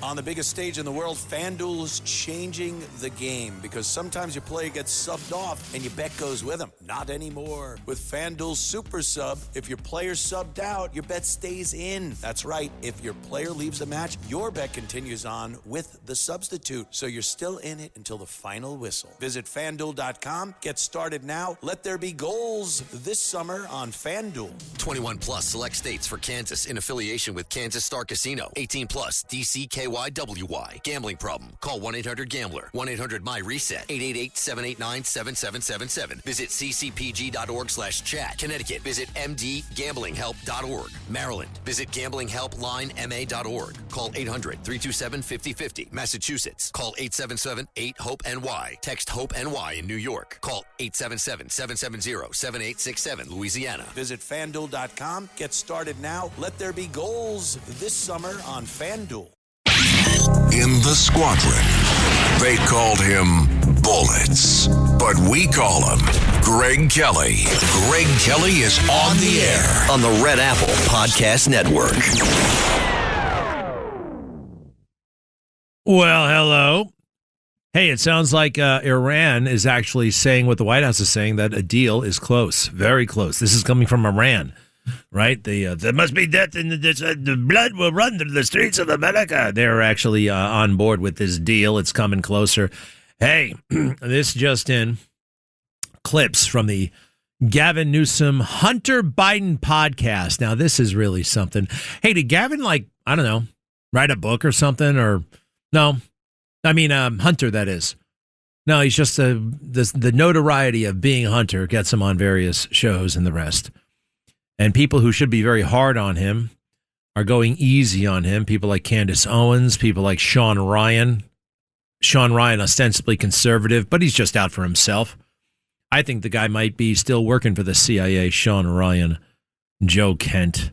On the biggest stage in the world, FanDuel's changing the game because sometimes your player gets subbed off and your bet goes with them. Not anymore. With FanDuel's Super Sub, if your player's subbed out, your bet stays in. That's right. If your player leaves the match, your bet continues on with the substitute. So you're still in it until the final whistle. Visit FanDuel.com. Get started now. Let there be goals this summer on FanDuel. 21 plus select states for Kansas in affiliation with Kansas Star Casino. 18 plus DCKYWY. Gambling problem? Call 1-800-GAMBLER. 1-800-MY-RESET. 888-789-7777. Visit ccpg.org/chat. Connecticut. Visit mdgamblinghelp.org. Maryland. Visit gamblinghelplinema.org. Call 800-327-5050. Massachusetts. Call 877-8-HOPE-NY. Text HOPE-NY in New York. Call 877-770-7867. Louisiana. Visit FanDuel.com. Get started now. Let there be goals this summer on FanDuel. In the squadron, they called him Bullets, but we call him Greg Kelly. Greg Kelly is on the air on the Red Apple Podcast Network. Well, hello. Hey, it sounds like Iran is actually saying what the White House is saying, that a deal is close, very close. This is coming from Iran. Right? There must be death in the blood will run through the streets of America. They're actually on board with this deal. It's coming closer. Hey, this just in. Clips from the Gavin Newsom Hunter Biden podcast. Now, this is really something. Hey, did Gavin, I don't know, write a book or something? Or no? I mean, Hunter, that is. No, he's just the notoriety of being Hunter gets him on various shows and the rest. And people who should be very hard on him are going easy on him. People like Candace Owens, people like Sean Ryan. Sean Ryan, ostensibly conservative, but he's just out for himself. I think the guy might be still working for the CIA, Sean Ryan, Joe Kent,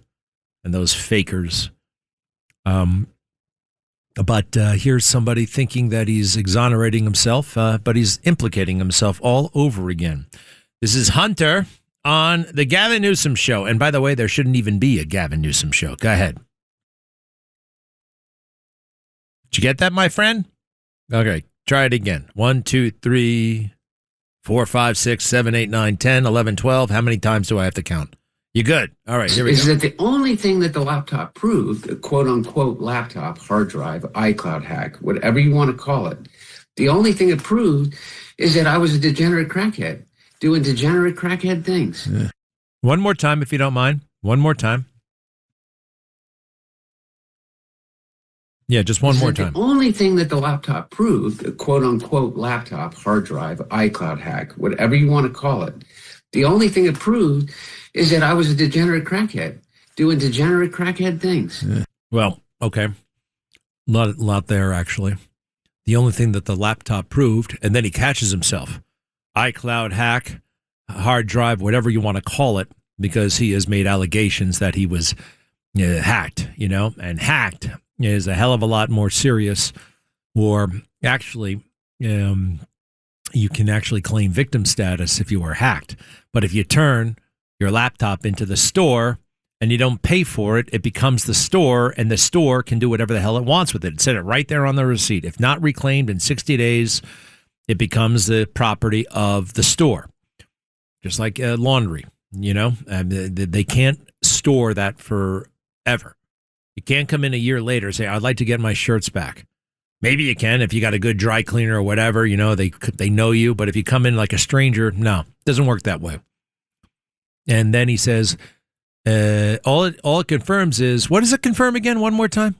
and those fakers. But here's somebody thinking that he's exonerating himself, but he's implicating himself all over again. This is Hunter on the Gavin Newsom show. And by the way, there shouldn't even be a Gavin Newsom show. Go ahead. Did you get that, my friend? Okay, try it again. 1, 2, 3, 4, 5, 6, 7, 8, 9, 10, 11, 12. How many times do I have to count? You good? All right, here we go. Is that the only thing that the laptop proved, the quote-unquote laptop, hard drive, iCloud hack, whatever you want to call it, the only thing it proved is that I was a degenerate crackhead. Doing degenerate crackhead things. Yeah. One more time, if you don't mind. One more time. Yeah, just one more time. The only thing that the laptop proved, the quote-unquote laptop, hard drive, iCloud hack, whatever you want to call it, the only thing it proved is that I was a degenerate crackhead. Doing degenerate crackhead things. Yeah. Well, okay. Lot there, actually. The only thing that the laptop proved, and then he catches himself. iCloud hack, hard drive, whatever you want to call it, because he has made allegations that he was hacked, and hacked is a hell of a lot more serious, or actually, you can actually claim victim status if you were hacked. But if you turn your laptop into the store and you don't pay for it, it becomes the store, and the store can do whatever the hell it wants with it. It said it right there on the receipt. If not reclaimed in 60 days, it becomes the property of the store, just like laundry, they can't store that forever. You can't come in a year later and say, I'd like to get my shirts back. Maybe you can if you got a good dry cleaner or whatever, they know you. But if you come in like a stranger, no, it doesn't work that way. And then he says, all it confirms is, what does it confirm again? One more time.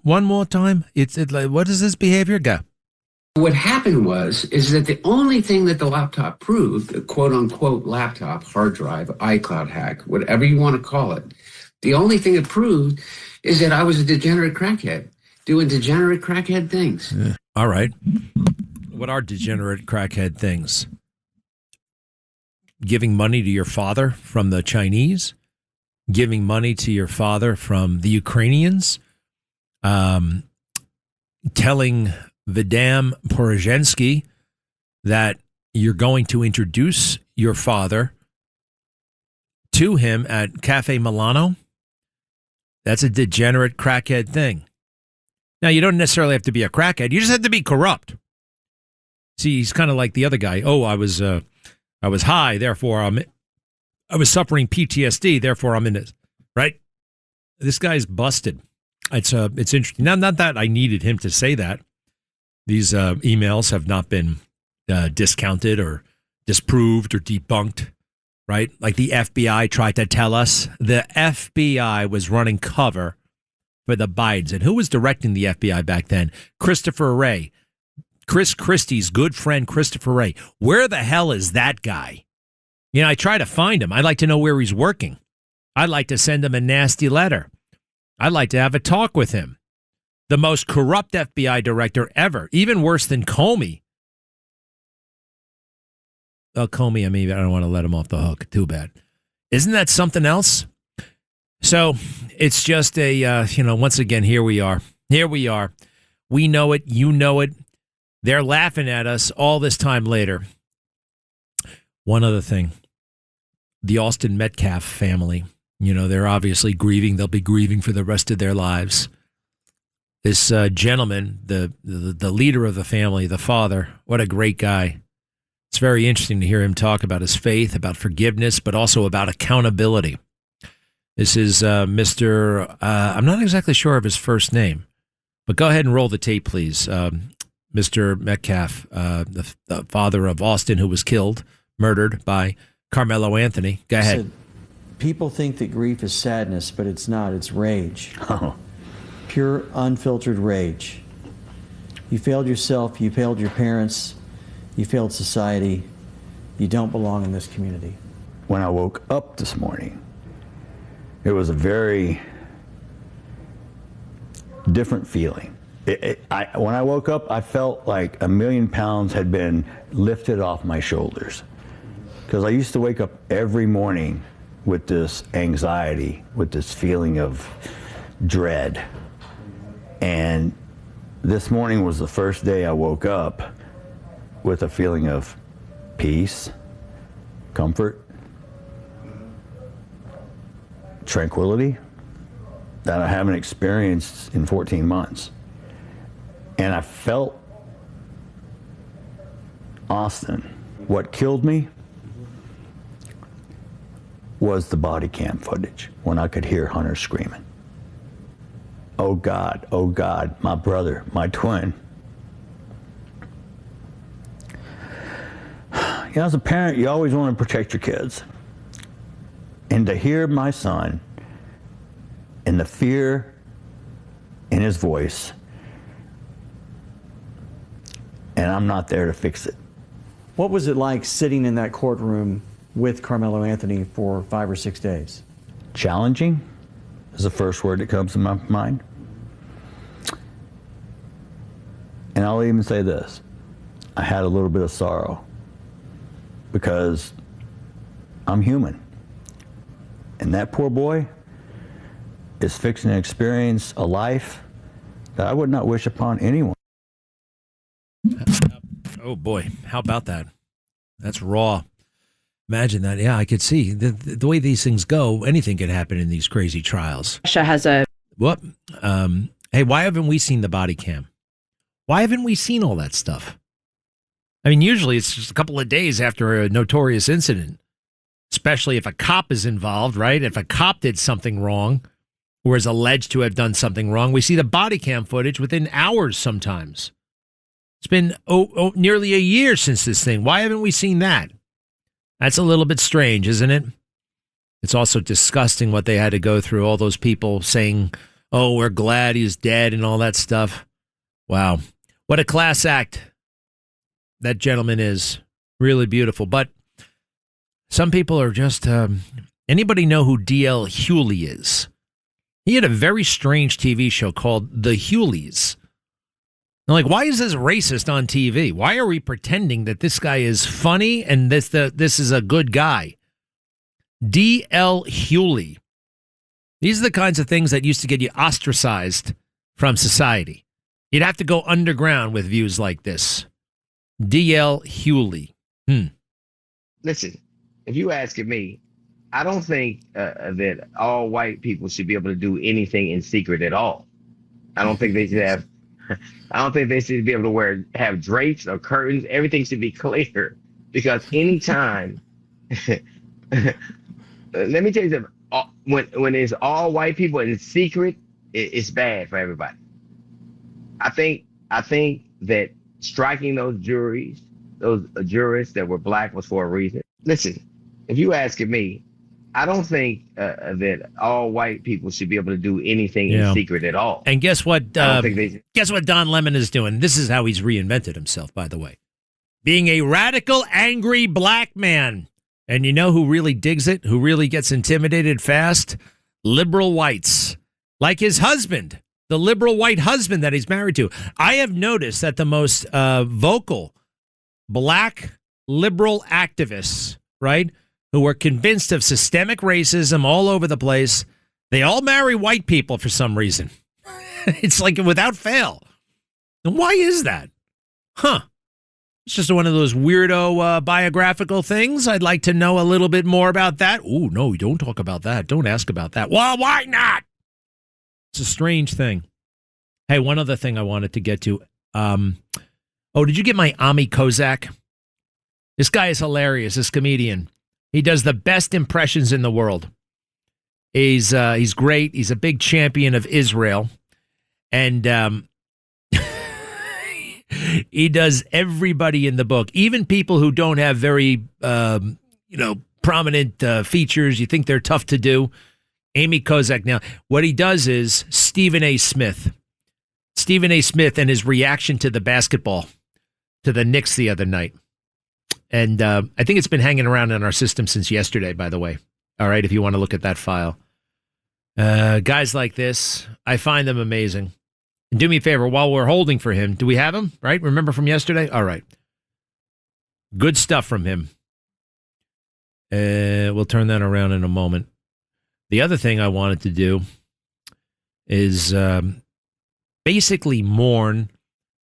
It's like, what is this behavior? Go. What happened is that the only thing that the laptop proved, the quote-unquote laptop, hard drive, iCloud hack, whatever you want to call it, the only thing it proved is that I was a degenerate crackhead, doing degenerate crackhead things. Yeah. All right. What are degenerate crackhead things? Giving money to your father from the Chinese? Giving money to your father from the Ukrainians? Telling Vidam Porozhensky that you're going to introduce your father to him at Cafe Milano? That's a degenerate crackhead thing. Now, you don't necessarily have to be a crackhead. You just have to be corrupt. See, he's kind of like the other guy. Oh, I was high, therefore I was suffering PTSD, therefore I'm in this. Right? This guy's busted. It's interesting. Now, not that I needed him to say that. These emails have not been discounted or disproved or debunked, right? Like the FBI tried to tell us. The FBI was running cover for the Bidens. And who was directing the FBI back then? Christopher Wray. Chris Christie's good friend, Christopher Wray. Where the hell is that guy? You know, I try to find him. I'd like to know where he's working. I'd like to send him a nasty letter. I'd like to have a talk with him. The most corrupt FBI director ever, even worse than Comey. Oh, Comey, I don't want to let him off the hook. Too bad. Isn't that something else? So it's just once again, here we are. Here we are. We know it. You know it. They're laughing at us all this time later. One other thing. The Austin Metcalf family, they're obviously grieving. They'll be grieving for the rest of their lives. This gentleman, the leader of the family, the father, what a great guy. It's very interesting to hear him talk about his faith, about forgiveness, but also about accountability. This is Mr. I'm not exactly sure of his first name, but go ahead and roll the tape, please. Mr. Metcalf, the father of Austin, who was killed, murdered by Carmelo Anthony. Go ahead. Said, people think that grief is sadness, but it's not. It's rage. Oh. Pure, unfiltered rage. You failed yourself. You failed your parents. You failed society. You don't belong in this community. When I woke up this morning, it was a very different feeling. When I woke up, I felt like 1,000,000 pounds had been lifted off my shoulders. Because I used to wake up every morning with this anxiety, with this feeling of dread. And this morning was the first day I woke up with a feeling of peace, comfort, tranquility that I haven't experienced in 14 months. And I felt Austin. What killed me was the body cam footage when I could hear Hunter screaming. Oh God, my brother, my twin. As a parent, you always want to protect your kids. And to hear my son and the fear in his voice, and I'm not there to fix it. What was it like sitting in that courtroom with Carmelo Anthony for 5 or 6 days? Challenging is the first word that comes to my mind. And I'll even say this. I had a little bit of sorrow because I'm human. And that poor boy is fixing to experience a life that I would not wish upon anyone. Oh, boy. How about that? That's raw. Imagine that. Yeah, I could see. The way these things go, anything can happen in these crazy trials. Russia has a... What? Hey, why haven't we seen the body cam? Why haven't we seen all that stuff? I mean, usually it's just a couple of days after a notorious incident, especially if a cop is involved, right? If a cop did something wrong or is alleged to have done something wrong, we see the body cam footage within hours sometimes. It's been nearly a year since this thing. Why haven't we seen that? That's a little bit strange, isn't it? It's also disgusting what they had to go through, all those people saying, oh, we're glad he's dead and all that stuff. Wow. What a class act that gentleman is. Really beautiful. But some people are just... anybody know who D.L. Hewley is? He had a very strange TV show called The Hewleys. I'm like, why is this racist on TV? Why are we pretending that this guy is funny and this is a good guy? D.L. Hewley. These are the kinds of things that used to get you ostracized from society. You'd have to go underground with views like this. D.L. Hewley. Listen, if you asking me, I don't think that all white people should be able to do anything in secret at all. I don't think they should have. I don't think they should be able to have drapes or curtains. Everything should be clear, because anytime, let me tell you something. When it's all white people in secret, it's bad for everybody. I think that striking those jurists that were black was for a reason. Listen, if you asking me, I don't think that all white people should be able to do anything in secret at all. And guess what? I don't think guess what Don Lemon is doing? This is how he's reinvented himself, by the way. Being a radical, angry black man. And you know who really digs it? Who really gets intimidated fast? Liberal whites. Like his husband, the liberal white husband that he's married to. I have noticed that the most vocal black liberal activists, right, who are convinced of systemic racism all over the place, they all marry white people for some reason. It's like without fail. And why is that? Huh. It's just one of those weirdo biographical things. I'd like to know a little bit more about that. Oh, no, don't talk about that. Don't ask about that. Well, why not? It's a strange thing. Hey, one other thing I wanted to get to. Did you get my Ami Kozak? This guy is hilarious, this comedian. He does the best impressions in the world. He's great. He's a big champion of Israel. And he does everybody in the book, even people who don't have very, prominent features. You think they're tough to do. Amy Kozak. Now, what he does is Stephen A. Smith and his reaction to the basketball, to the Knicks the other night. And I think it's been hanging around in our system since yesterday, by the way. All right, if you want to look at that file. Guys like this, I find them amazing. And do me a favor, while we're holding for him, do we have him, right? Remember from yesterday? All right. Good stuff from him. We'll turn that around in a moment. The other thing I wanted to do is basically mourn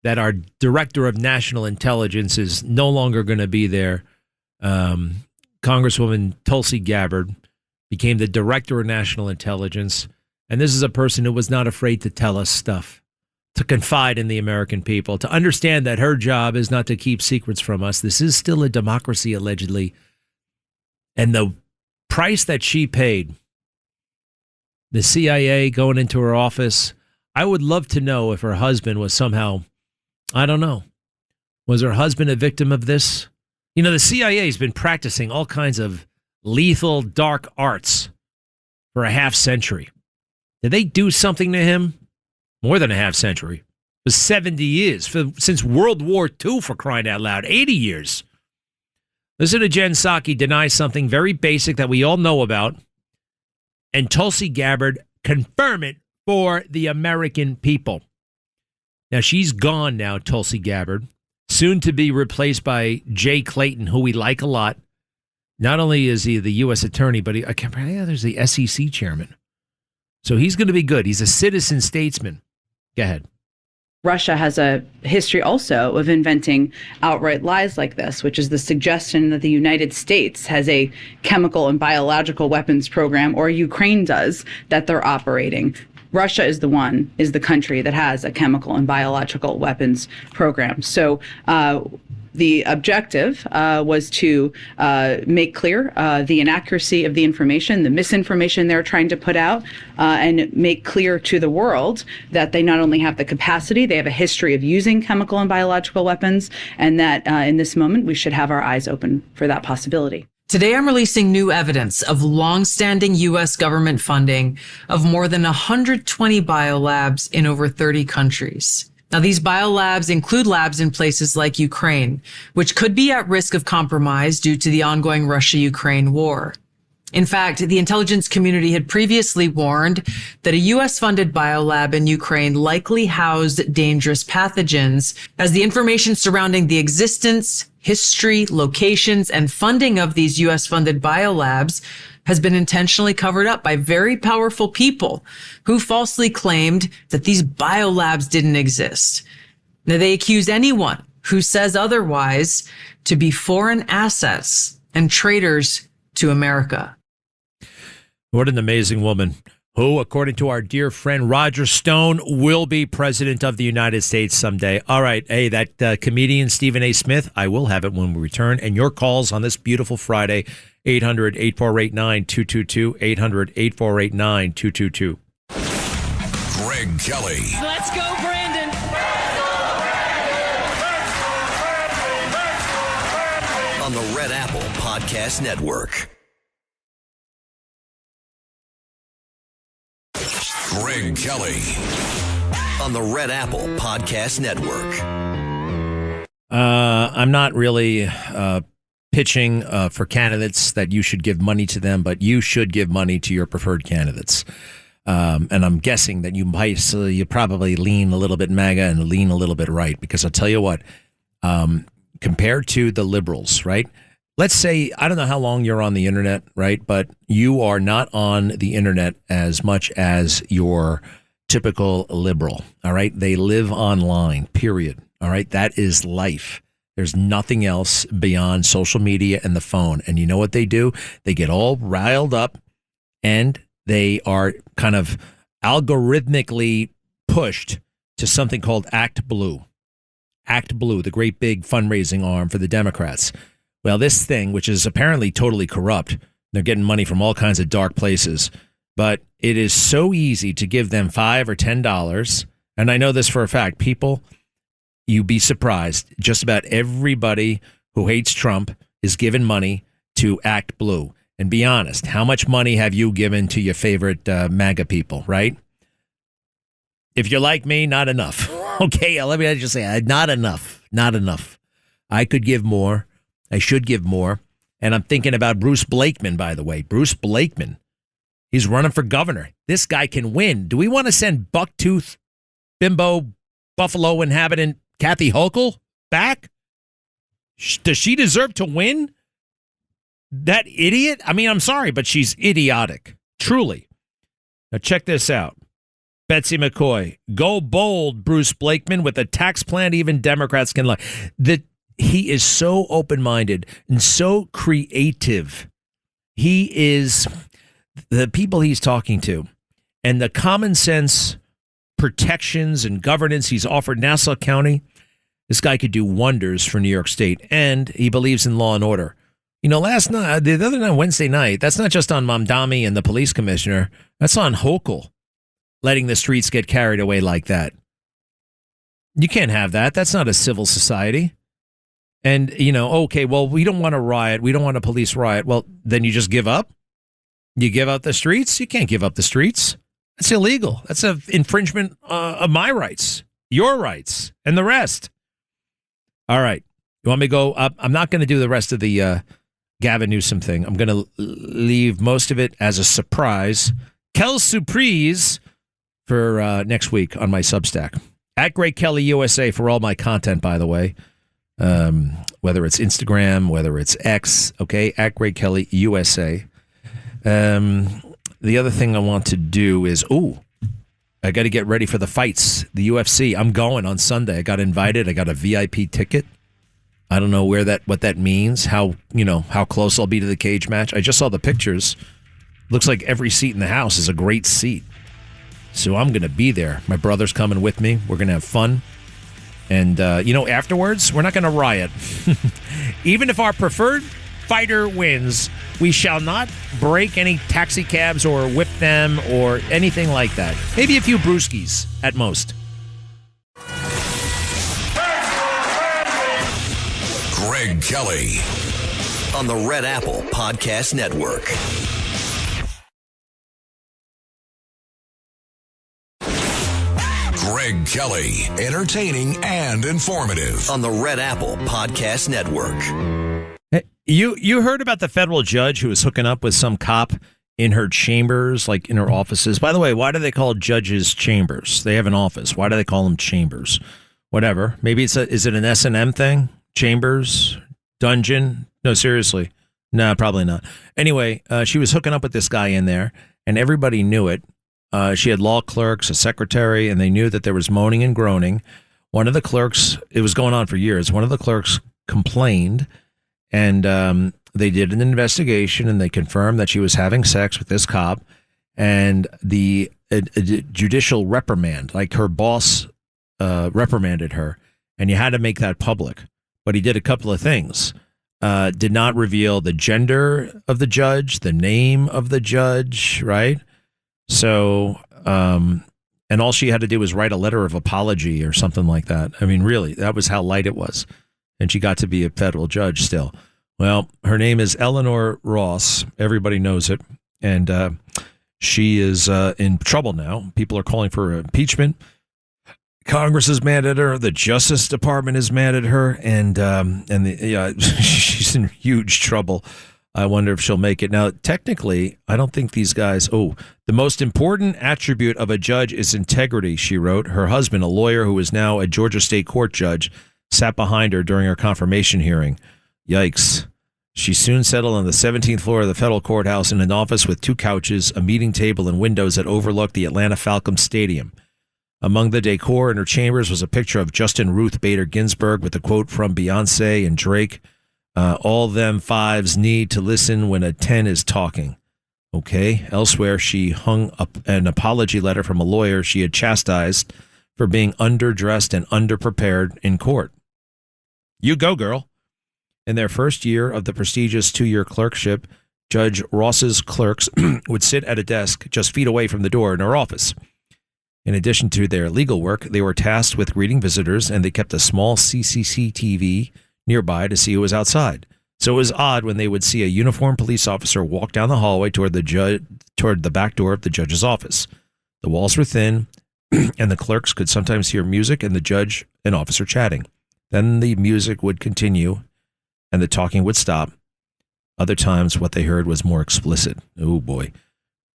that our director of national intelligence is no longer going to be there. Congresswoman Tulsi Gabbard became the director of national intelligence. And this is a person who was not afraid to tell us stuff, to confide in the American people, to understand that her job is not to keep secrets from us. This is still a democracy, allegedly. And the price that she paid, the CIA going into her office, I would love to know if her husband was somehow, I don't know, was her husband a victim of this? You know, the CIA has been practicing all kinds of lethal, dark arts for a half century. Did they do something to him? More than a half century. For 70 years. Since World War II, for crying out loud. 80 years. Listen to Jen Psaki deny something very basic that we all know about. And Tulsi Gabbard confirm it for the American people. Now, she's gone now, Tulsi Gabbard. Soon to be replaced by Jay Clayton, who we like a lot. Not only is he the U.S. attorney, but there's the SEC chairman. So he's going to be good. He's a citizen statesman. Go ahead. Russia has a history also of inventing outright lies like this, which is the suggestion that the United States has a chemical and biological weapons program, or Ukraine does, that they're operating. Russia is the country that has a chemical and biological weapons program. So the objective was to make clear the inaccuracy of the information, the misinformation they're trying to put out, and make clear to the world that they not only have the capacity, they have a history of using chemical and biological weapons, and that in this moment we should have our eyes open for that possibility. Today, I'm releasing new evidence of long-standing U.S. government funding of more than 120 biolabs in over 30 countries. Now, these biolabs include labs in places like Ukraine, which could be at risk of compromise due to the ongoing Russia-Ukraine war. In fact, the intelligence community had previously warned that a U.S.-funded biolab in Ukraine likely housed dangerous pathogens, as the information surrounding the existence, history, locations, and funding of these U.S.-funded biolabs has been intentionally covered up by very powerful people who falsely claimed that these biolabs didn't exist. Now, they accuse anyone who says otherwise to be foreign assets and traitors to America. What an amazing woman. who, according to our dear friend Roger Stone, will be president of the United States someday. All right. Hey, that comedian Stephen A. Smith, I will have it when we return. And your calls on this beautiful Friday, 800-8489-222, 800-8489-222. Greg Kelly Let's go, Brandon. On the Red Apple Podcast Network. Greg Kelly On the Red Apple Podcast Network. I'm not really pitching for candidates that you should give money to them, but you should give money to your preferred candidates. And I'm guessing that you probably lean a little bit MAGA and lean a little bit right, because I'll tell you what, compared to the liberals, right? Let's say, I don't know how long you're on the internet, right? But you are not on the internet as much as your typical liberal, all right? They live online, period, all right? That is life. There's nothing else beyond social media and the phone. And you know what they do? They get all riled up and they are kind of algorithmically pushed to something called Act Blue. Act Blue, the great big fundraising arm for the Democrats. Well, this thing, which is apparently totally corrupt, they're getting money from all kinds of dark places, but it is so easy to give them $5 or $10. And I know this for a fact. People, you'd be surprised, just about everybody who hates Trump is given money to Act Blue. And be honest, how much money have you given to your favorite MAGA people, right? If you're like me, not enough. Okay, let me just say, not enough. Not enough. I could give more. I should give more. And I'm thinking about Bruce Blakeman, by the way. Bruce Blakeman. He's running for governor. This guy can win. Do we want to send bucktooth, bimbo, Buffalo inhabitant Kathy Hochul back? Does she deserve to win? That idiot? I mean, I'm sorry, but she's idiotic. Truly. Now check this out. Betsy McCoy. Go bold, Bruce Blakeman, with a tax plan even Democrats can like. He is so open-minded and so creative. He is the people he's talking to and the common sense protections and governance he's offered Nassau County. This guy could do wonders for New York State, and he believes in law and order. You know, last night, the other night, Wednesday night, that's not just on Mamdani and the police commissioner. That's on Hochul, letting the streets get carried away like that. You can't have that. That's not a civil society. And, you know, okay, well, we don't want to riot. We don't want a police riot. Well, then you just give up? You give up the streets? You can't give up the streets. That's illegal. That's an infringement of my rights, your rights, and the rest. All right. You want me to go up? I'm not going to do the rest of the Gavin Newsom thing. I'm going to leave most of it as a surprise. Kel Surprise for next week on my Substack. At Greg Kelly USA for all my content, by the way. Whether it's Instagram, whether it's X, okay, at Greg Kelly USA. The other thing I want to do is, I got to get ready for the fights, the UFC. I'm going on Sunday. I got invited. I got a VIP ticket. I don't know what that means, how close I'll be to the cage match. I just saw the pictures. Looks like every seat in the house is a great seat. So I'm going to be there. My brother's coming with me. We're going to have fun. And, afterwards, we're not going to riot. Even if our preferred fighter wins, we shall not break any taxi cabs or whip them or anything like that. Maybe a few brewskis at most. Greg Kelly On the Red Apple Podcast Network. Greg Kelly, entertaining and informative. On the Red Apple Podcast Network. Hey, you heard about the federal judge who was hooking up with some cop in her chambers, like in her offices? By the way, why do they call judges chambers? They have an office. Why do they call them chambers? Whatever. Maybe is it an S&M thing? Chambers? Dungeon? No, seriously. No, probably not. Anyway, she was hooking up with this guy in there, and everybody knew it. She had law clerks, a secretary, and they knew that there was moaning and groaning. One of the clerks, it was going on for years, one of the clerks complained, and they did an investigation, and they confirmed that she was having sex with this cop. and the judicial reprimand, like her boss reprimanded her, and you had to make that public. But he did a couple of things. Did not reveal the gender of the judge, the name of the judge, right? So, and all she had to do was write a letter of apology or something like that. I mean, really, that was how light it was. And she got to be a federal judge still. Well, her name is Eleanor Ross. Everybody knows it. And she is in trouble now. People are calling for impeachment. Congress is mad at her. The Justice Department is mad at her, and she's in huge trouble. I wonder if she'll make it. Now, technically, I don't think these guys. Oh, the most important attribute of a judge is integrity, she wrote. Her husband, a lawyer who is now a Georgia State Court judge, sat behind her during her confirmation hearing. Yikes. She soon settled on the 17th floor of the federal courthouse in an office with 2 couches, a meeting table, and windows that overlooked the Atlanta Falcons Stadium. Among the decor in her chambers was a picture of Justin Ruth Bader Ginsburg with a quote from Beyonce and Drake. All them fives need to listen when a 10 is talking. Okay. Elsewhere, she hung up an apology letter from a lawyer she had chastised for being underdressed and underprepared in court. You go, girl. In their first year of the prestigious 2-year clerkship, Judge Ross's clerks would sit at a desk just feet away from the door in her office. In addition to their legal work, they were tasked with greeting visitors, and they kept a small CCTV nearby to see who was outside. So it was odd when they would see a uniformed police officer walk down the hallway toward the back door of the judge's office. The walls were thin, and the clerks could sometimes hear music and the judge and officer chatting. Then the music would continue, and the talking would stop. Other times, what they heard was more explicit. Oh, boy.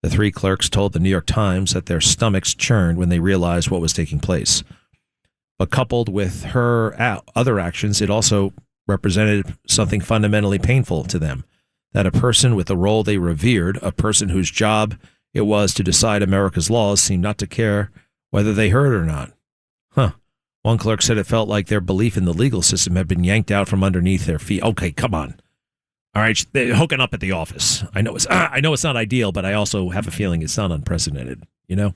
The 3 clerks told the New York Times that their stomachs churned when they realized what was taking place. But coupled with her other actions, it also represented something fundamentally painful to them, that a person with a role they revered, a person whose job it was to decide America's laws, seemed not to care whether they heard or not. One clerk said it felt like their belief in the legal system had been yanked out from underneath their feet. Okay, come on. All right, they're hooking up at the office. I know it's not ideal, but I also have a feeling it's not unprecedented, you know?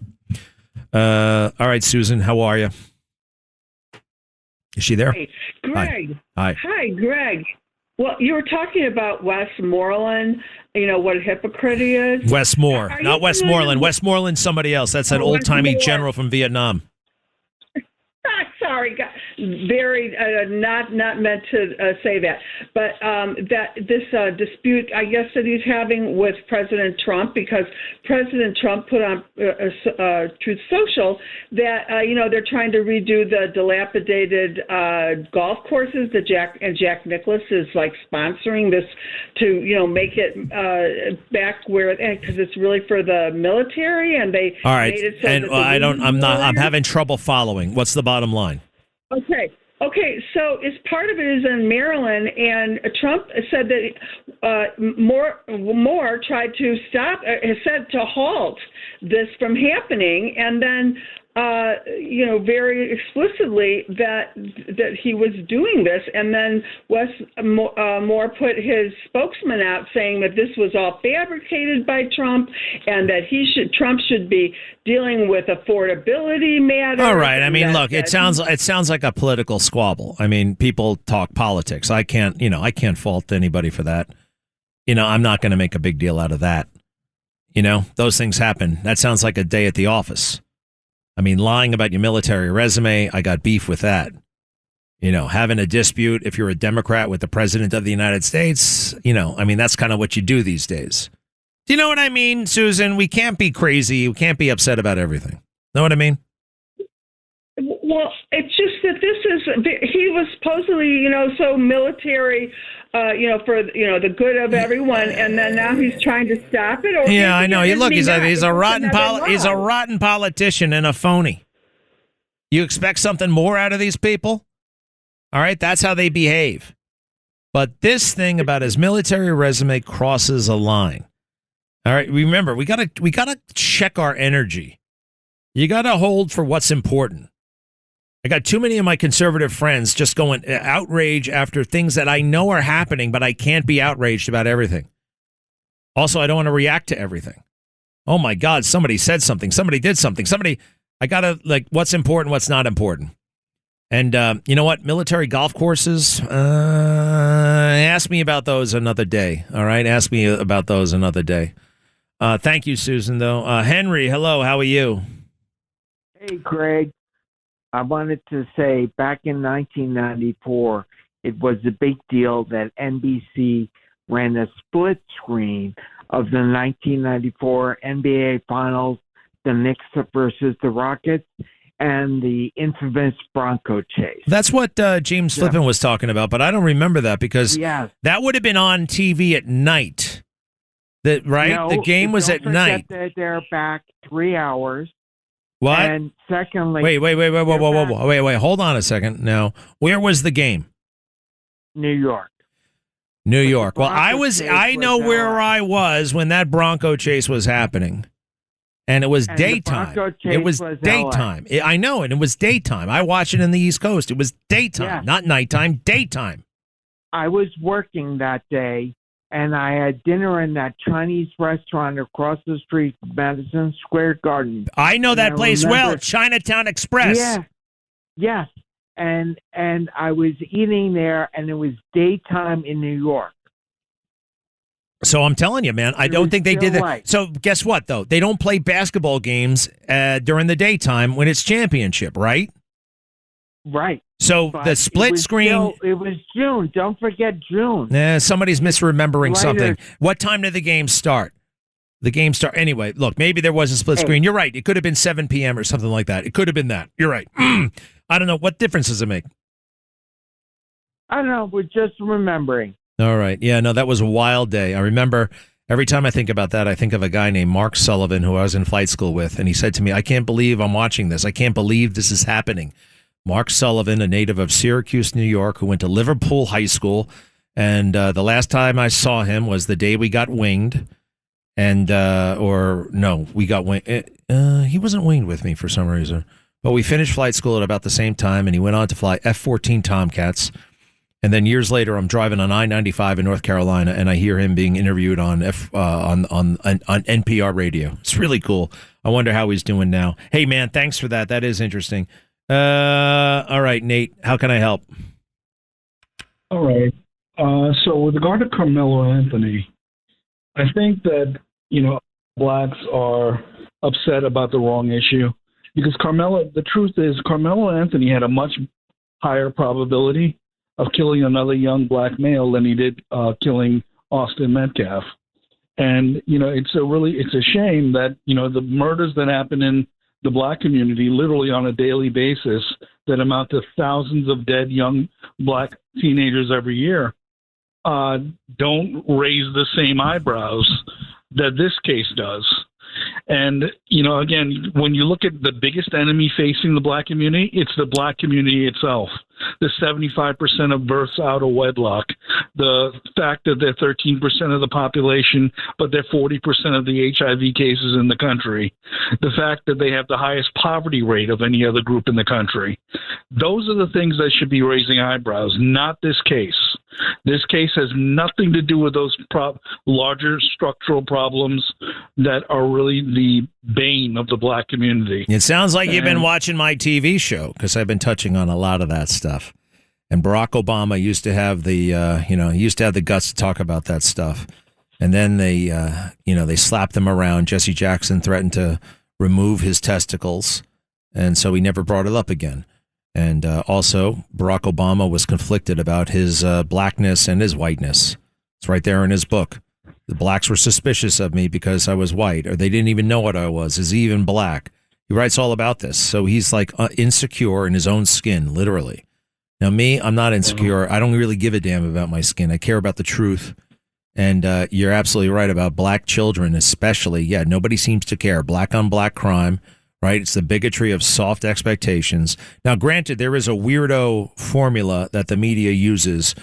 All right, Susan, how are you? Is she there? Hey, Greg. Hi. Hi, Greg. Well, you were talking about Westmoreland, what a hypocrite he is. Westmore, not Westmoreland. Westmoreland's somebody else. That's that old-timey general from Vietnam. Sorry, very not meant to say that, but that this dispute, I guess, that he's having with President Trump, because President Trump put on Truth Social that they're trying to redo the dilapidated golf courses that Jack Nicklaus is like sponsoring this to make it back where, because it's really for the military, and they all right, made it so and I'm having trouble following. What's the bottom line? Okay, so part of it is in Maryland, and Trump said that Moore tried to said to halt this from happening, and then very explicitly that he was doing this, and then Moore put his spokesman out saying that this was all fabricated by Trump, and that Trump should be dealing with affordability matters. All right, I mean, look, it sounds like a political squabble. I mean, people talk politics. I can't fault anybody for that. I'm not going to make a big deal out of that. Those things happen. That sounds like a day at the office. I mean, lying about your military resume, I got beef with that. Having a dispute if you're a Democrat with the president of the United States, that's kind of what you do these days. Do you know what I mean, Susan? We can't be crazy. We can't be upset about everything. Know what I mean? Well, it's just that he was supposedly, so military, for, the good of everyone. And then now he's trying to stop it. Or yeah, I know. Look, he's a rotten politician and a phony. You expect something more out of these people? All right. That's how they behave. But this thing about his military resume crosses a line. All right. Remember, we gotta check our energy. You got to hold for what's important. I got too many of my conservative friends just going outrage after things that I know are happening, but I can't be outraged about everything. Also, I don't want to react to everything. Oh my God, somebody said something. Somebody did something. I got to, like, what's important, what's not important. And you know what? Military golf courses, ask me about those another day. All right? Ask me about those another day. Thank you, Susan, though. Henry, hello. How are you? Hey, Greg. I wanted to say back in 1994, it was a big deal that NBC ran a split screen of the 1994 NBA Finals, the Knicks versus the Rockets, and the infamous Bronco chase. That's what James Flippin was talking about, but I don't remember that because that would have been on TV at night. Right? No, the game was at night. They're back 3 hours. What? And secondly... Wait. Whoa. Hold on a second. Now, where was the game? New York. New York. Well, I know where I was when that Bronco chase was happening. And it was daytime. It was daytime. I know, and it was daytime. I watched it in the East Coast. It was daytime, not nighttime, daytime. I was working that day, and I had dinner in that Chinese restaurant across the street, Madison Square Garden. I know that place well, Chinatown Express. Yeah, yes. And I was eating there, and it was daytime in New York. So I'm telling you, man, I don't think they did that. Right. So guess what, though? They don't play basketball games during the daytime when it's championship, right? Right. So the split screen. It was June. Don't forget June. Somebody's misremembering something. What time did the game start? The game start. Anyway, look, maybe there was a split screen. You're right. It could have been 7 p.m. or something like that. It could have been that. You're right. I don't know. What difference does it make? I don't know. We're just remembering. All right. Yeah, no, that was a wild day. I remember every time I think about that, I think of a guy named Mark Sullivan who I was in flight school with. And he said to me, I can't believe I'm watching this. I can't believe this is happening. Mark Sullivan, a native of Syracuse, New York, who went to Liverpool High School. And the last time I saw him was the day we got winged. And, we got winged. He wasn't winged with me for some reason. But we finished flight school at about the same time. And he went on to fly F-14 Tomcats. And then years later, I'm driving on I-95 in North Carolina, and I hear him being interviewed on NPR radio. It's really cool. I wonder how he's doing now. Hey, man, thanks for that. That is interesting. All right, Nate, how can I help? All right. So with regard to Carmelo Anthony, I think that, blacks are upset about the wrong issue because the truth is Carmelo Anthony had a much higher probability of killing another young black male than he did killing Austin Metcalf. And, it's a shame that, the murders that happen in the black community literally on a daily basis that amount to thousands of dead young black teenagers every year don't raise the same eyebrows that this case does. And, again, when you look at the biggest enemy facing the black community, it's the black community itself. The 75% of births out of wedlock, the fact that they're 13% of the population, but they're 40% of the HIV cases in the country, the fact that they have the highest poverty rate of any other group in the country. Those are the things that should be raising eyebrows, not this case. This case has nothing to do with those larger structural problems that are really the bane of the black community. It sounds like you've been watching my TV show because I've been touching on a lot of that stuff. And Barack Obama used to have the guts to talk about that stuff. And then they slapped him around. Jesse Jackson threatened to remove his testicles. And so he never brought it up again. And also, Barack Obama was conflicted about his blackness and his whiteness. It's right there in his book. The blacks were suspicious of me because I was white, or they didn't even know what I was. Is he even black? He writes all about this. So he's like insecure in his own skin, literally. Now, me, I'm not insecure. I don't really give a damn about my skin. I care about the truth. And you're absolutely right about black children, especially. Yeah, nobody seems to care. Black on black crime. Right? It's the bigotry of soft expectations. Now, granted, there is a weirdo formula that the media uses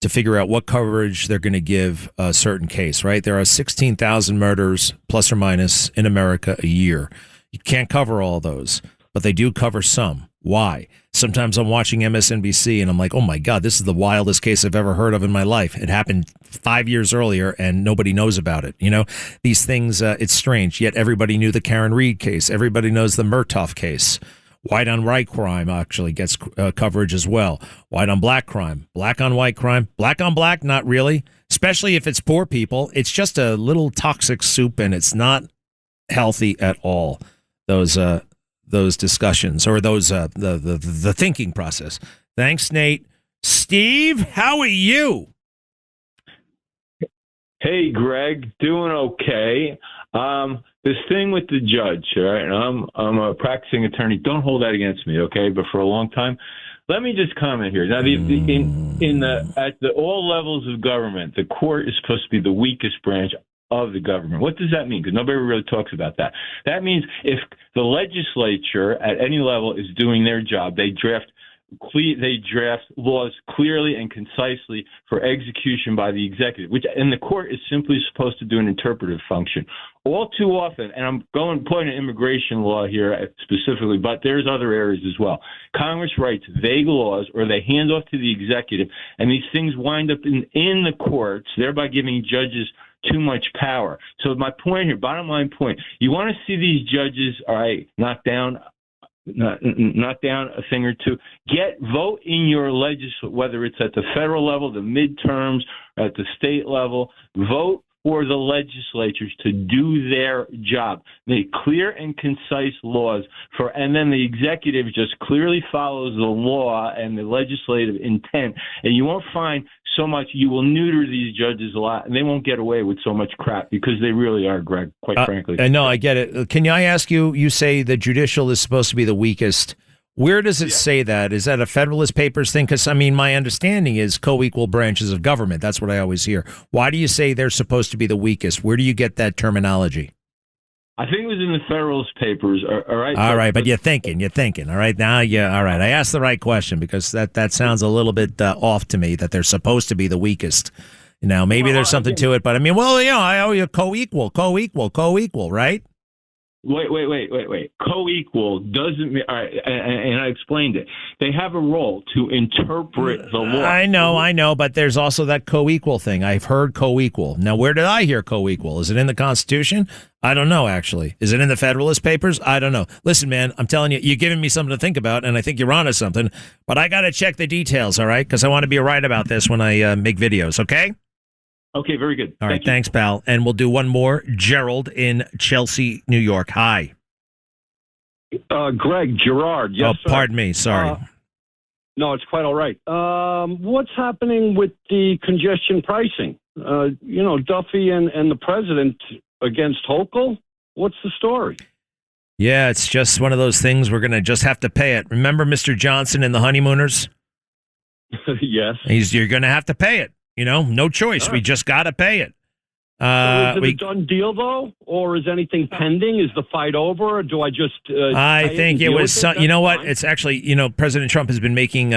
to figure out what coverage they're going to give a certain case, right? There are 16,000 murders, plus or minus, in America a year. You can't cover all those, but they do cover some. Why? Sometimes I'm watching MSNBC and I'm like, oh my God, this is the wildest case I've ever heard of in my life. It happened 5 years earlier and nobody knows about it. These things, it's strange. Yet everybody knew the Karen Reed case. Everybody knows the Murtaugh case. White on white crime actually gets coverage as well. White on black crime, black on white crime, black on black, not really, especially if it's poor people. It's just a little toxic soup and it's not healthy at all. Those discussions or those the thinking process. Thanks, Nate. Steve, how are you? Hey, Greg, doing okay. This thing with the judge, all right? And I'm a practicing attorney. Don't hold that against me, okay? But for a long time, let me just comment here. Now, at all levels of government, the court is supposed to be the weakest branch of the government. What does that mean? Because nobody really talks about that. That means if the legislature at any level is doing their job, they draft laws clearly and concisely for execution by the executive, and the court is simply supposed to do an interpretive function. All too often, and I'm pointing to immigration law here specifically, but there's other areas as well. Congress writes vague laws or they hand off to the executive, and these things wind up in the courts, thereby giving judges too much power. So my point here, bottom line point, you want to see these judges, all right, knock down a thing or two. Vote in your legislature, whether it's at the federal level, the midterms, or at the state level. Vote for the legislatures to do their job. Make clear and concise laws and then the executive just clearly follows the law and the legislative intent. And you won't find so much. You will neuter these judges a lot, and they won't get away with so much crap because they really are, Greg, quite frankly. No, I get it. I ask you, you say the judicial is supposed to be the weakest. Where does it say that? Is that a Federalist Papers thing? Because, my understanding is co-equal branches of government. That's what I always hear. Why do you say they're supposed to be the weakest? Where do you get that terminology? I think it was in the Federalist Papers. All right. All right, but you're thinking. All right, now, all right. I asked the right question because that sounds a little bit off to me that they're supposed to be the weakest. Now, maybe there's something to it, but I owe you co-equal, right? Wait. Co-equal doesn't mean, all right, and I explained it. They have a role to interpret the law. I know, but there's also that co-equal thing. I've heard co-equal. Now, where did I hear co-equal? Is it in the Constitution? I don't know, actually. Is it in the Federalist Papers? I don't know. Listen, man, I'm telling you, you're giving me something to think about, and I think you're onto something, but I got to check the details, all right? Because I want to be right about this when I make videos, okay? Okay, very good. All right, thanks, pal. And we'll do one more. Gerald in Chelsea, New York. Hi. Greg, Gerard. Yes, sir. Pardon me. Sorry. No, it's quite all right. What's happening with the congestion pricing? Duffy and the president against Hochul? What's the story? Yeah, it's just one of those things. We're going to just have to pay it. Remember Mr. Johnson and the Honeymooners? Yes. You're going to have to pay it. No choice. We just got to pay it. So is it a done deal, though? Or is anything pending? Is the fight over? Or do I just... I think it was... You know what? It's actually... President Trump has been making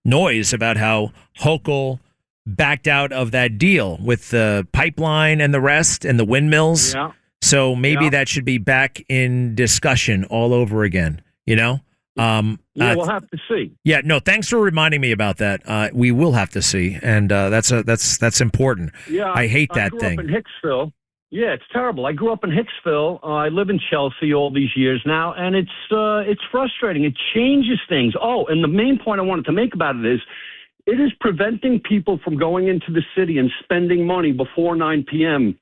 noise about how Hochul backed out of that deal with the pipeline and the rest and the windmills. Yeah. So maybe that should be back in discussion all over again, we'll have to see. Yeah, no, thanks for reminding me about that. We will have to see, and that's important. Yeah, I hate that thing. I grew up in Hicksville. Yeah, it's terrible. I grew up in Hicksville. I live in Chelsea all these years now, and it's frustrating. It changes things. Oh, and the main point I wanted to make about it is preventing people from going into the city and spending money before 9 p.m.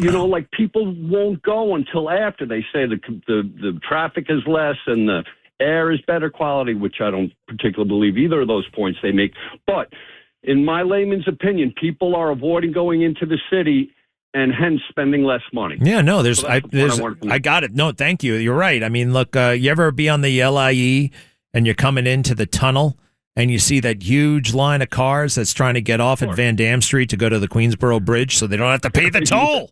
Like people won't go until after they say the traffic is less and the air is better quality, which I don't particularly believe either of those points they make. But in my layman's opinion, people are avoiding going into the city and hence spending less money. Yeah, no, I got it. No, thank you. You're right. Look, you ever be on the LIE and you're coming into the tunnel and you see that huge line of cars that's trying to get off at Van Dam Street to go to the Queensboro Bridge so they don't have to pay the toll?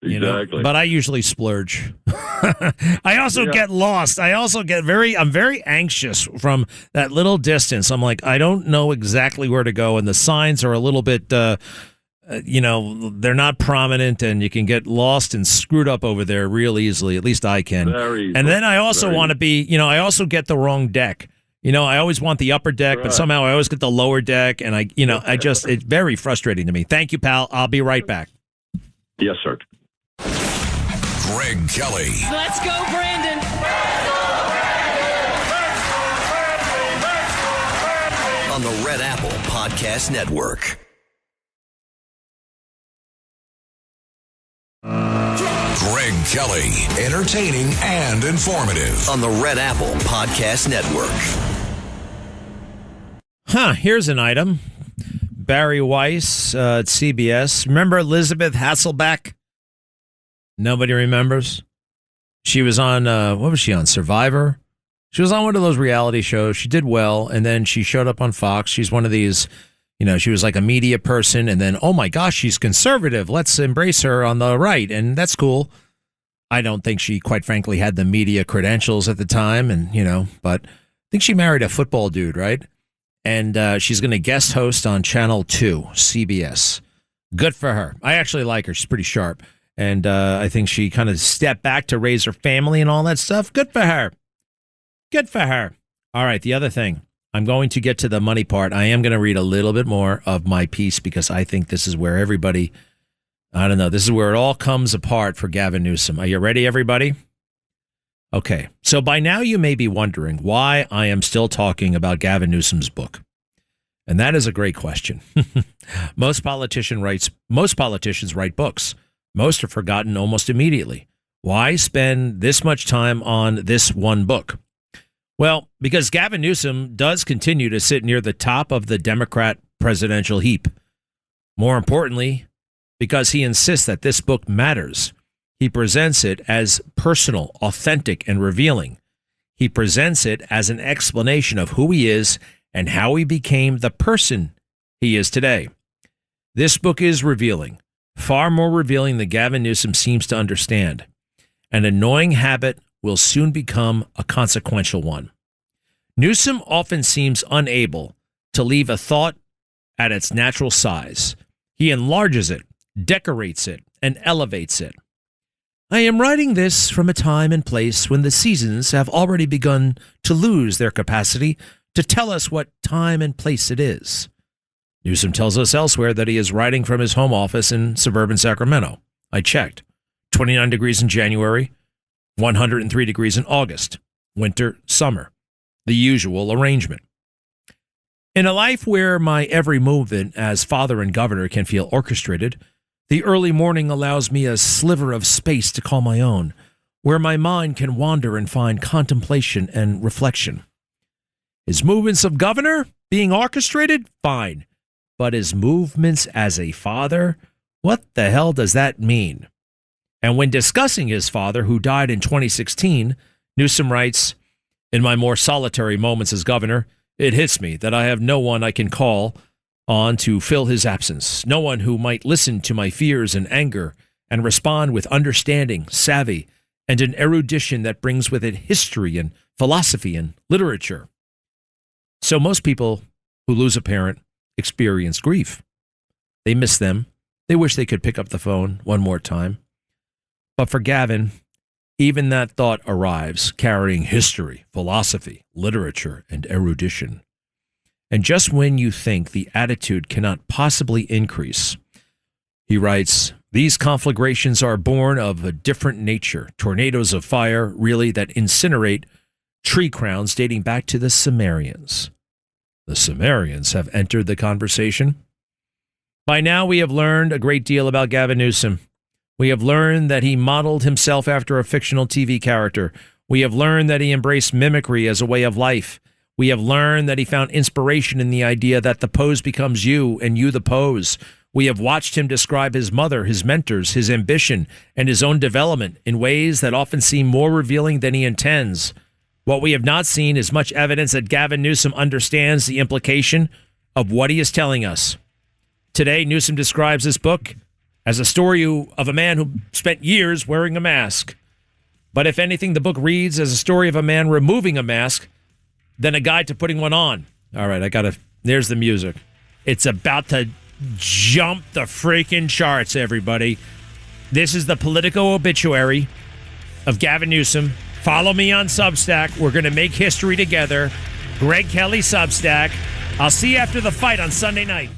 Exactly. But I usually splurge. I also get lost. I'm very anxious from that little distance. I'm like, I don't know exactly where to go. And the signs are a little bit, they're not prominent and you can get lost and screwed up over there real easily. At least I can. Very and then I also want to be, I also get the wrong deck. I always want the upper deck, but somehow I always get the lower deck, and it's very frustrating to me. Thank you, pal. I'll be right back. Yes, sir. Greg Kelly. Let's go, Brandon. On the Red Apple Podcast Network. Greg Kelly, entertaining and informative. On the Red Apple Podcast Network. Here's an item. Barry Weiss at CBS. Remember Elizabeth Hasselbeck? Nobody remembers. She was on, what was she on? Survivor? She was on one of those reality shows. She did well, and then she showed up on Fox. She's one of these, she was like a media person, and then, oh my gosh, she's conservative. Let's embrace her on the right, and that's cool. I don't think she, quite frankly, had the media credentials at the time, and, but I think she married a football dude, right? And she's going to guest host on Channel 2, CBS. Good for her. I actually like her. She's pretty sharp. And I think she kind of stepped back to raise her family and all that stuff. Good for her. Good for her. All right, the other thing. I'm going to get to the money part. I am going to read a little bit more of my piece because I think this is where everybody, this is where it all comes apart for Gavin Newsom. Are you ready, everybody? Okay, so by now you may be wondering why I am still talking about Gavin Newsom's book. And that is a great question. Most politicians write books. Most are forgotten almost immediately. Why spend this much time on this one book? Well, because Gavin Newsom does continue to sit near the top of the Democrat presidential heap. More importantly, because he insists that this book matters. He presents it as personal, authentic, and revealing. He presents it as an explanation of who he is and how he became the person he is today. This book is revealing, far more revealing than Gavin Newsom seems to understand. An annoying habit will soon become a consequential one. Newsom often seems unable to leave a thought at its natural size. He enlarges it, decorates it, and elevates it. I am writing this from a time and place when the seasons have already begun to lose their capacity to tell us what time and place it is. Newsom tells us elsewhere that he is writing from his home office in suburban Sacramento. I checked. 29 degrees in January, 103 degrees in August. Winter, summer. The usual arrangement. In a life where my every movement as father and governor can feel orchestrated, the early morning allows me a sliver of space to call my own, where my mind can wander and find contemplation and reflection. His movements of governor being orchestrated? Fine. But his movements as a father? What the hell does that mean? And when discussing his father, who died in 2016, Newsom writes, in my more solitary moments as governor, it hits me that I have no one I can call on to fill his absence, no one who might listen to my fears and anger and respond with understanding, savvy, and an erudition that brings with it history and philosophy and literature. So most people who lose a parent experience grief. They miss them. They wish they could pick up the phone one more time. But for Gavin, even that thought arrives carrying history, philosophy, literature, and erudition. And just when you think the attitude cannot possibly increase, he writes, these conflagrations are born of a different nature, tornadoes of fire, really, that incinerate tree crowns dating back to the Sumerians. The Sumerians have entered the conversation. By now, we have learned a great deal about Gavin Newsom. We have learned that he modeled himself after a fictional TV character. We have learned that he embraced mimicry as a way of life. We have learned that he found inspiration in the idea that the pose becomes you and you the pose. We have watched him describe his mother, his mentors, his ambition, and his own development in ways that often seem more revealing than he intends. What we have not seen is much evidence that Gavin Newsom understands the implication of what he is telling us. Today, Newsom describes this book as a story of a man who spent years wearing a mask. But if anything, the book reads as a story of a man removing a mask, then a guide to putting one on. All right, there's the music. It's about to jump the freaking charts, everybody. This is the Politico obituary of Gavin Newsom. Follow me on Substack. We're going to make history together. Greg Kelly Substack. I'll see you after the fight on Sunday night.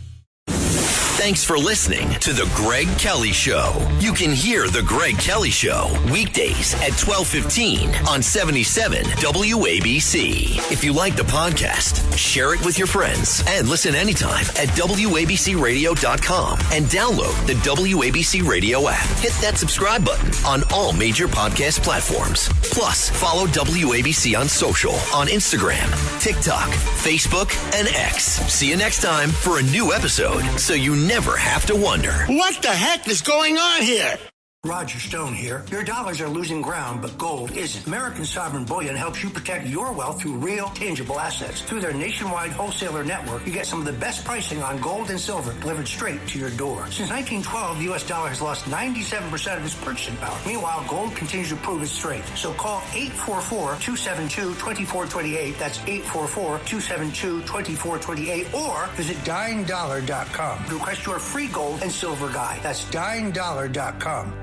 Thanks for listening to The Greg Kelly Show. You can hear The Greg Kelly Show weekdays at 12:15 on 77 WABC. If you like the podcast, share it with your friends and listen anytime at WABCRadio.com and download the WABC Radio app. Hit that subscribe button on all major podcast platforms. Plus, follow WABC on social on Instagram, TikTok, Facebook, and X. See you next time for a new episode so you never have to wonder. What the heck is going on here? Roger Stone here. Your dollars are losing ground, but gold isn't. American Sovereign Bullion helps you protect your wealth through real, tangible assets. Through their nationwide wholesaler network, you get some of the best pricing on gold and silver delivered straight to your door. Since 1912, the U.S. dollar has lost 97% of its purchasing power. Meanwhile, gold continues to prove its strength. So call 844-272-2428. That's 844-272-2428. Or visit dyingdollar.com to request your free gold and silver guide. That's dyingdollar.com.